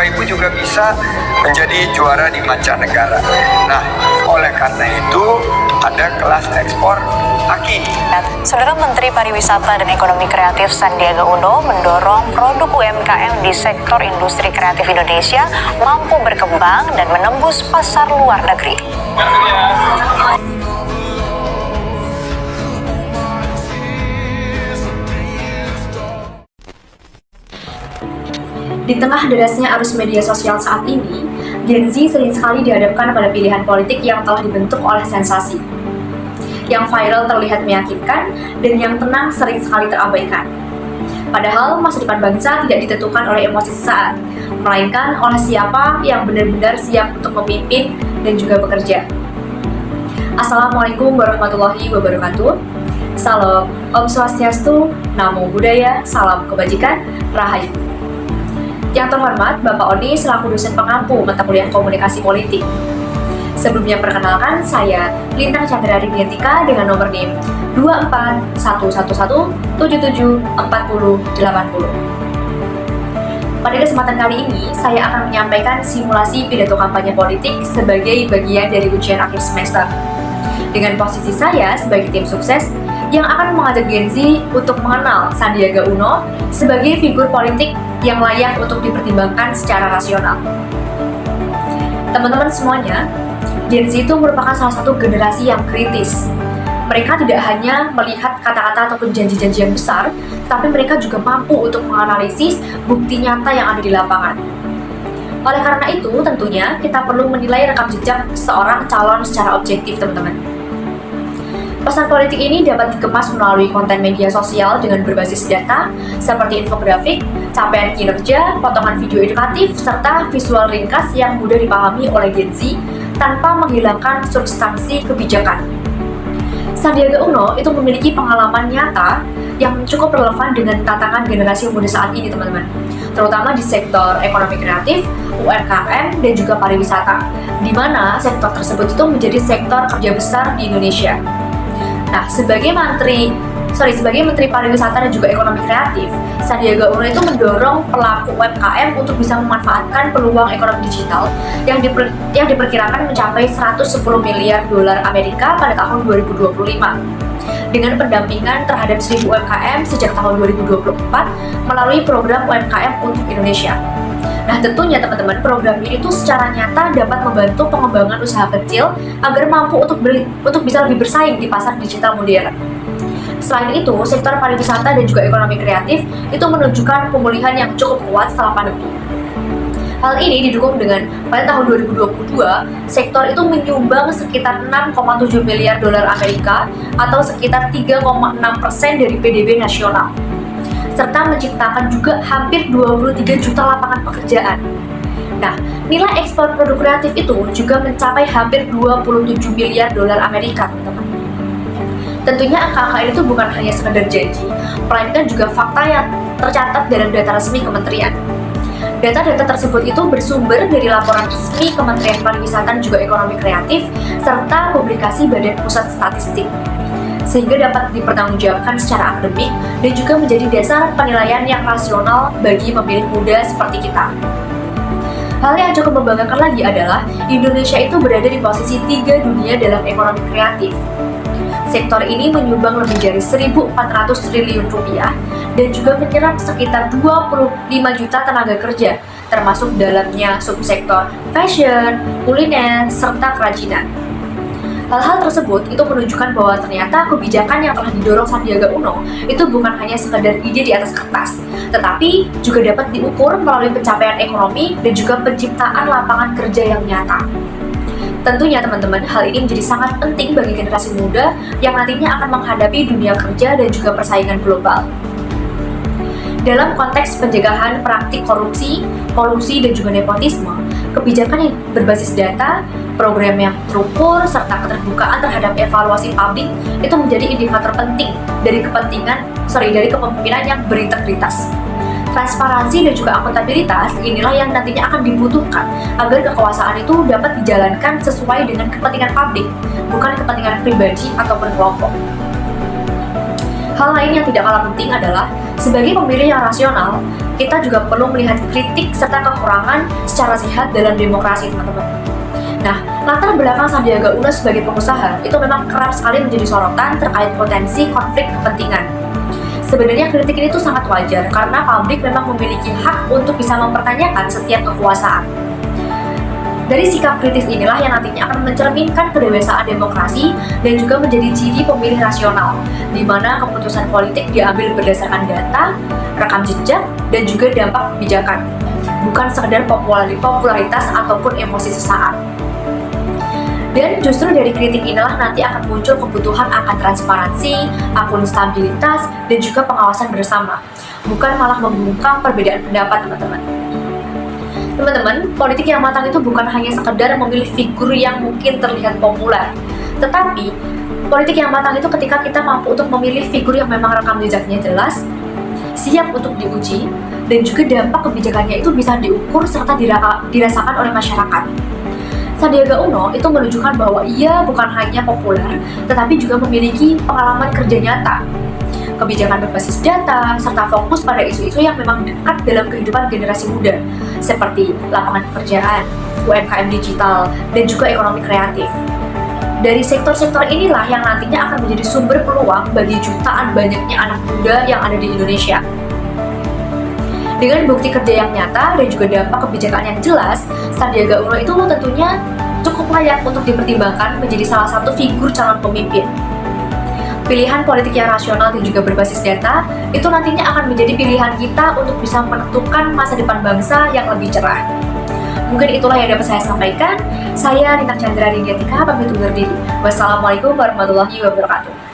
Ibu juga bisa menjadi juara di mancanegara. Nah, oleh karena itu ada kelas ekspor AKI. Saudara Menteri Pariwisata dan Ekonomi Kreatif Sandiaga Uno mendorong produk UMKM di sektor industri kreatif Indonesia mampu berkembang dan menembus pasar luar negeri. Di tengah derasnya arus media sosial saat ini, Gen Z sering sekali dihadapkan pada pilihan politik yang telah dibentuk oleh sensasi. Yang viral terlihat meyakinkan, dan yang tenang sering sekali terabaikan. Padahal masa depan bangsa tidak ditentukan oleh emosi sesaat, melainkan oleh siapa yang benar-benar siap untuk memimpin dan juga bekerja. Assalamualaikum warahmatullahi wabarakatuh. Salam, Om Swastiastu, Namo Buddhaya, salam kebajikan, Rahayu. Yang terhormat Bapak Oni selaku dosen pengampu mata kuliah komunikasi politik. Sebelumnya perkenalkan, saya Lintang Chandra Rindiantika dengan nomor NIM 24111774080. Pada kesempatan kali ini, saya akan menyampaikan simulasi pidato kampanye politik sebagai bagian dari ujian akhir semester. Dengan posisi saya sebagai tim sukses yang akan mengajak Gen Z untuk mengenal Sandiaga Uno sebagai figur politik yang layak untuk dipertimbangkan secara rasional. Teman-teman semuanya, Gen Z itu merupakan salah satu generasi yang kritis. Mereka tidak hanya melihat kata-kata ataupun janji-janji yang besar, tapi mereka juga mampu untuk menganalisis bukti nyata yang ada di lapangan. Oleh karena itu, tentunya kita perlu menilai rekam jejak seorang calon secara objektif, teman-teman. Pesan politik ini dapat dikemas melalui konten media sosial dengan berbasis data seperti infografik, capaian kinerja, potongan video edukatif, serta visual ringkas yang mudah dipahami oleh Gen Z tanpa menghilangkan substansi kebijakan. Sandiaga Uno itu memiliki pengalaman nyata yang cukup relevan dengan tantangan generasi muda saat ini, teman-teman, terutama di sektor ekonomi kreatif, UMKM, dan juga pariwisata, di mana sektor tersebut itu menjadi sektor kerja besar di Indonesia. Nah, sebagai Menteri Pariwisata dan juga Ekonomi Kreatif, Sandiaga Uno itu mendorong pelaku UMKM untuk bisa memanfaatkan peluang ekonomi digital yang diperkirakan mencapai 110 miliar dolar Amerika pada tahun 2025. Dengan pendampingan terhadap 1.000 UMKM sejak tahun 2024 melalui program UMKM untuk Indonesia. Nah, tentunya teman-teman, program ini tuh secara nyata dapat membantu pengembangan usaha kecil agar mampu untuk bisa lebih bersaing di pasar digital modern. Selain itu, sektor pariwisata dan juga ekonomi kreatif itu menunjukkan pemulihan yang cukup kuat setelah pandemi. Hal ini didukung dengan pada tahun 2022, sektor itu menyumbang sekitar 6,7 miliar dolar Amerika atau sekitar 3,6% dari PDB nasional, serta menciptakan juga hampir 23 juta lapangan pekerjaan. Nah, nilai ekspor produk kreatif itu juga mencapai hampir 27 miliar dolar Amerika, teman-teman. Tentunya angka-angka ini tuh bukan hanya sekedar janji, melainkan juga fakta yang tercatat dalam data resmi kementerian. Data-data tersebut itu bersumber dari laporan resmi Kementerian Pariwisata dan juga Ekonomi Kreatif serta publikasi Badan Pusat Statistik, sehingga dapat dipertanggungjawabkan secara akademik dan juga menjadi dasar penilaian yang rasional bagi pemilih muda seperti kita. Hal yang cukup membanggakan lagi adalah Indonesia itu berada di posisi 3 dunia dalam ekonomi kreatif. Sektor ini menyumbang lebih dari 1.400 triliun rupiah dan juga menyerap sekitar 25 juta tenaga kerja, termasuk dalamnya subsektor fashion, kuliner, serta kerajinan. Hal-hal tersebut itu menunjukkan bahwa ternyata kebijakan yang telah didorong Sandiaga Uno itu bukan hanya sekedar ide di atas kertas, tetapi juga dapat diukur melalui pencapaian ekonomi dan juga penciptaan lapangan kerja yang nyata. Tentunya teman-teman, hal ini menjadi sangat penting bagi generasi muda yang nantinya akan menghadapi dunia kerja dan juga persaingan global. Dalam konteks pencegahan praktik korupsi, kolusi, dan juga nepotisme, kebijakan yang berbasis data, program yang terukur, serta keterbukaan terhadap evaluasi publik itu menjadi indikator penting dari kepemimpinan yang berintegritas. Transparansi dan juga akuntabilitas inilah yang nantinya akan dibutuhkan agar kekuasaan itu dapat dijalankan sesuai dengan kepentingan publik, bukan kepentingan pribadi ataupun kelompok. Hal lain yang tidak kalah penting adalah, sebagai pemilih yang rasional, kita juga perlu melihat kritik serta kekurangan secara sehat dalam demokrasi, teman-teman. Nah, latar belakang Sandiaga Uno sebagai pengusaha itu memang kerap sekali menjadi sorotan terkait potensi konflik kepentingan. Sebenarnya kritik ini tuh sangat wajar karena publik memang memiliki hak untuk bisa mempertanyakan setiap kekuasaan. Dari sikap kritis inilah yang nantinya akan mencerminkan kedewasaan demokrasi dan juga menjadi ciri pemilih rasional, di mana keputusan politik diambil berdasarkan data, rekam jejak, dan juga dampak kebijakan, bukan sekedar popularitas ataupun emosi sesaat. Dan justru dari kritik inilah nanti akan muncul kebutuhan akan transparansi, akuntabilitas, dan juga pengawasan bersama, bukan malah membungkam perbedaan pendapat, teman-teman. Teman-teman, politik yang matang itu bukan hanya sekedar memilih figur yang mungkin terlihat populer, tetapi politik yang matang itu ketika kita mampu untuk memilih figur yang memang rekam jejaknya jelas, siap untuk diuji, dan juga dampak kebijakannya itu bisa diukur serta dirasakan oleh masyarakat. Sandiaga Uno itu menunjukkan bahwa ia bukan hanya populer, tetapi juga memiliki pengalaman kerja nyata, kebijakan berbasis data, serta fokus pada isu-isu yang memang dekat dalam kehidupan generasi muda, seperti lapangan pekerjaan, UMKM digital, dan juga ekonomi kreatif. Dari sektor-sektor inilah yang nantinya akan menjadi sumber peluang bagi jutaan banyaknya anak muda yang ada di Indonesia. Dengan bukti kerja yang nyata dan juga dampak kebijakan yang jelas, Sandiaga Uno itu tentunya cukup layak untuk dipertimbangkan menjadi salah satu figur calon pemimpin. Pilihan politik yang rasional dan juga berbasis data itu nantinya akan menjadi pilihan kita untuk bisa menentukan masa depan bangsa yang lebih cerah. Mungkin itulah yang dapat saya sampaikan. Saya Nina Chandra Dinyatika, pamit undur diri. Wassalamualaikum warahmatullahi wabarakatuh.